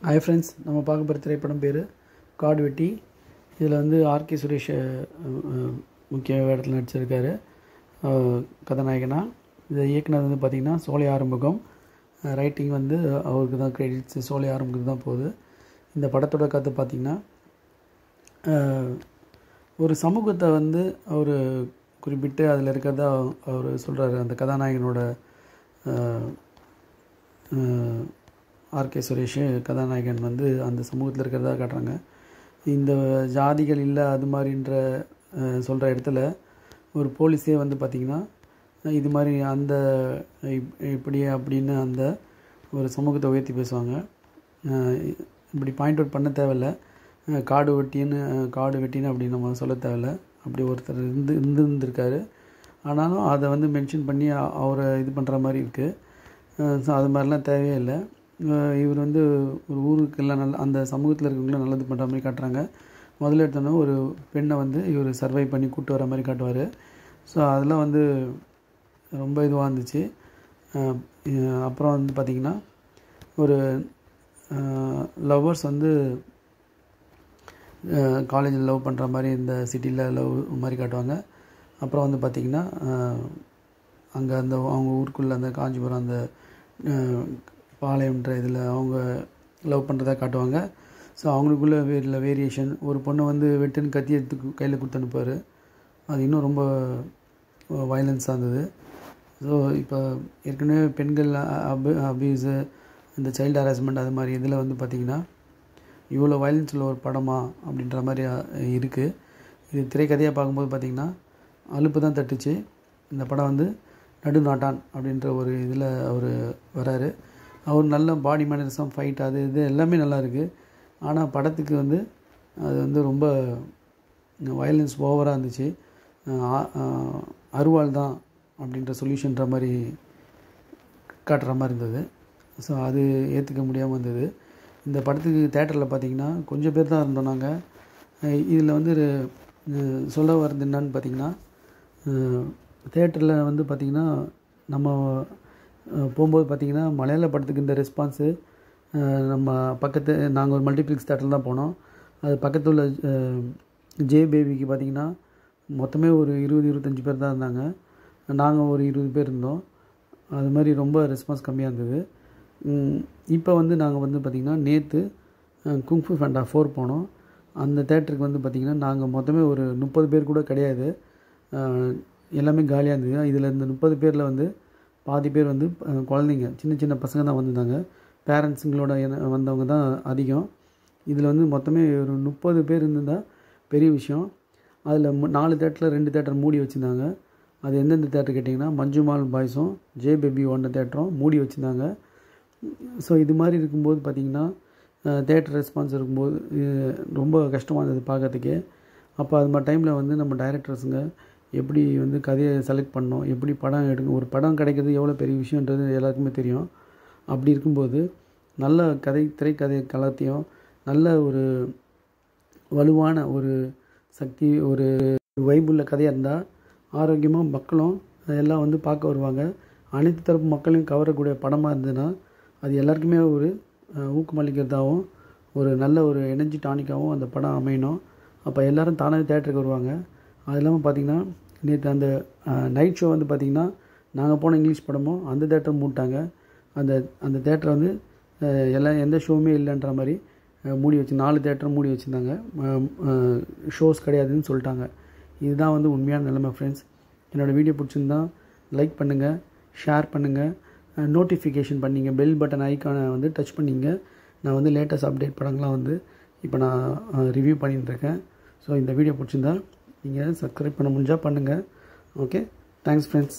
Hi friends, நம்ம பார்க்க போகிற திரைப்படம் பேர் காடு வெட்டி. இதில் வந்து ஆர்கே சுரேஷ் முக்கிய வேடத்தில் நடிச்சிருக்காரு கதாநாயகனாக. இதை இயக்குனர் வந்து பார்த்திங்கன்னா சோலை ஆறுமுகம். ரைட்டிங் வந்து அவருக்கு தான் கிரெடிட்ஸ், சோலை ஆறுமுகத்துக்கு தான் போகுது. இந்த படத்தோட கதை பார்த்திங்கன்னா ஒரு சமூகத்தை வந்து அவர் குறிப்பிட்டு அதில் இருக்கிறதா அவர் சொல்கிறாரு. அந்த கதாநாயகனோட ஆர்கே சுரேஷ் கதாநாயகன் வந்து அந்த சமூகத்தில் இருக்கிறதா காட்டுறாங்க. இந்த ஜாதிகள் இல்லை அது மாதிரின்ற சொல்கிற இடத்துல ஒரு போலீஸே வந்து பார்த்திங்கன்னா இது மாதிரி அந்த இப்படி அப்படின்னு அந்த ஒரு சமூகத்தை உயர்த்தி பேசுவாங்க. இப்படி பாயிண்ட் அவுட் பண்ண தேவையில்லை. காடு வெட்டின்னு அப்படின்னு நம்ம சொல்ல தேவையில்லை. அப்படி ஒருத்தர் இருந்திருக்காரு. ஆனாலும் அதை வந்து மென்ஷன் பண்ணி அவரை இது பண்ணுற மாதிரி இருக்குது. ஸோ அது மாதிரிலாம் தேவையே இல்லை. இவர் வந்து ஒரு ஊருக்கு எல்லாம் அந்த சமூகத்தில் இருக்கவங்களாம் நல்லது பண்ணுற மாதிரி காட்டுறாங்க. முதல்ல எடுத்தோன்னா ஒரு பெண்ணை வந்து இவர் சர்வை பண்ணி கூப்பிட்டு வர மாதிரி காட்டுவார். ஸோ அதெல்லாம் வந்து ரொம்ப இதுவாக இருந்துச்சு. அப்புறம் வந்து பார்த்திங்கன்னா ஒரு லவ்வர்ஸ் வந்து காலேஜில் லவ் பண்ணுற மாதிரி இந்த சிட்டியில் லவ் மாதிரி காட்டுவாங்க. அப்புறம் வந்து பார்த்திங்கன்னா அங்கே அந்த அவங்க ஊருக்குள்ளே அந்த காஞ்சிபுரம் அந்த பாளையம்ன்ற இதில் அவங்க லவ் பண்ணுறதா காட்டுவாங்க. ஸோ அவங்களுக்குள்ள வேரியேஷன். ஒரு பொண்ணை வந்து வெட்டுன்னு கத்தி எடுத்து கையில் கொடுத்து அனுப்புவார். அது இன்னும் ரொம்ப வயலன்ஸாக இருந்தது. ஸோ இப்போ ஏற்கனவே பெண்கள் அபியூஸு, இந்த சைல்டு ஹராஸ்மெண்ட் அது மாதிரி இதில் வந்து பார்த்திங்கன்னா இவ்வளோ வயலன்ஸில் ஒரு படமா அப்படின்ற மாதிரி இருக்குது. இது திரைக்கதையாக பார்க்கும்போது பார்த்திங்கன்னா அலுப்பு தான் தட்டுச்சு. இந்த படம் வந்து நடுநாட்டான் அப்படின்ற ஒரு இதில் அவர் வராரு. அவர் நல்ல பாடி மேனரிசம், ஃபைட், அது இது எல்லாமே நல்லா இருக்குது. ஆனால் படத்துக்கு வந்து அது வந்து ரொம்ப வயலன்ஸ் ஓவராக இருந்துச்சு. அருவாள் தான் அப்படின்ற சொல்யூஷன்ற மாதிரி காட்டுற மாதிரி இருந்தது. ஸோ அது ஏற்றுக்க முடியாமல் இருந்தது. இந்த படத்துக்கு தேட்டரில் பார்த்திங்கன்னா கொஞ்சம் பேர் தான் இருந்தோம் நாங்கள். இதில் வந்து சொல்ல வர்றது என்னான்னு பார்த்திங்கன்னா, தேட்டரில் வந்து பார்த்திங்கன்னா நம்ம போகும்போது பார்த்திங்கன்னா மலையாள படத்துக்கு இந்த ரெஸ்பான்ஸு நம்ம நாங்கள் ஒரு மல்டிப்ளெக்ஸ் தேட்டரில் தான் போனோம். அது பக்கத்தில் உள்ள ஜே பேபிக்கு பார்த்திங்கன்னா மொத்தமே ஒரு 20-25 பேர் தான் இருந்தாங்க. நாங்கள் ஒரு 20 பேர் இருந்தோம். அது மாதிரி ரொம்ப ரெஸ்பான்ஸ் கம்மியாக இருந்தது. இப்போ வந்து நாங்கள் வந்து பார்த்திங்கன்னா நேற்று குங்ஃபு ஃபேண்டா 4 போனோம். அந்த தேட்டருக்கு வந்து பார்த்திங்கன்னா நாங்கள் மொத்தமே ஒரு 30 பேர் கூட கிடையாது. எல்லாமே காலியாக இருந்தது. இதில் இந்த 30 பேரில் வந்து பாதி பேர் வந்து குழந்தைங்க, சின்ன சின்ன பசங்க தான் வந்திருந்தாங்க. பேரண்ட்ஸுங்களோட வந்தவங்க தான் அதிகம். இதில் வந்து மொத்தமே ஒரு 30 பேர் இருந்திருந்தால் பெரிய விஷயம். அதில் 4 தேட்டரில் 2 தேட்டர் மூடி வச்சுருந்தாங்க. அது எந்தெந்த தேட்டர் கேட்டிங்கன்னா மஞ்சுமால் பாய்ஸும் ஜே பேபி ஓடின தேட்டரும் மூடி வச்சுருந்தாங்க. ஸோ இது மாதிரி இருக்கும்போது பார்த்திங்கன்னா தேட்டர் ரெஸ்பான்ஸ் இருக்கும்போது ரொம்ப கஷ்டமாக இருந்தது பார்க்கறதுக்கே. அப்போ அது மாதிரி டைமில் வந்து நம்ம டைரக்டர்ஸுங்க எப்படி வந்து கதையை செலக்ட் பண்ணோம், எப்படி படம் எடுக்கணும், ஒரு படம் கிடைக்கிறது எவ்வளோ பெரிய விஷயன்றது எல்லாருக்குமே தெரியும். அப்படி இருக்கும்போது நல்ல திரைக்கதை களத்தையும் நல்ல ஒரு வலுவான ஒரு சக்தி, ஒரு வைப்புள்ள கதையாக இருந்தால் ஆரோக்கியமாக மக்களும் எல்லாம் வந்து பார்க்க வருவாங்க. அனைத்து தரப்பு மக்களையும் கவரக்கூடிய படமாக இருந்ததுன்னா அது எல்லாருக்குமே ஒரு ஊக்கமளிக்கிறதாகவும் ஒரு நல்ல ஒரு எனர்ஜி டானிக்காகவும் அந்த படம் அமையணும். அப்போ எல்லோரும் தானாகவே தேட்டருக்கு வருவாங்க. அது இல்லாமல் பார்த்திங்கன்னா நேற்று அந்த நைட் ஷோ வந்து பார்த்திங்கன்னா நாங்கள் போன இங்கிலீஷ் படமும் அந்த தேட்டரை மூட்டாங்க. அந்த தேட்டரை வந்து எந்த ஷோவுமே இல்லைன்ற மாதிரி மூடி வச்சு 4 தேட்டரும் மூடி வச்சுருந்தாங்க. ஷோஸ் கிடையாதுன்னு சொல்லிட்டாங்க. இதுதான் வந்து உண்மையான நிலைமை ஃப்ரெண்ட்ஸ். என்னோடய வீடியோ பிடிச்சிருந்தா லைக் பண்ணுங்கள், ஷேர் பண்ணுங்கள், நோட்டிஃபிகேஷன் பண்ணிங்க, பெல் பட்டன் ஐக்கானை வந்து டச் பண்ணிங்க. நான் வந்து லேட்டஸ்ட் அப்டேட் படங்கள்லாம் வந்து இப்போ நான் ரிவ்யூ பண்ணிட்டுருக்கேன். ஸோ இந்த வீடியோ பிடிச்சிருந்தா நீங்கள் சப்ஸ்கிரைப் பண்ண முடிஞ்சால் பண்ணுங்கள். Okay, thanks friends.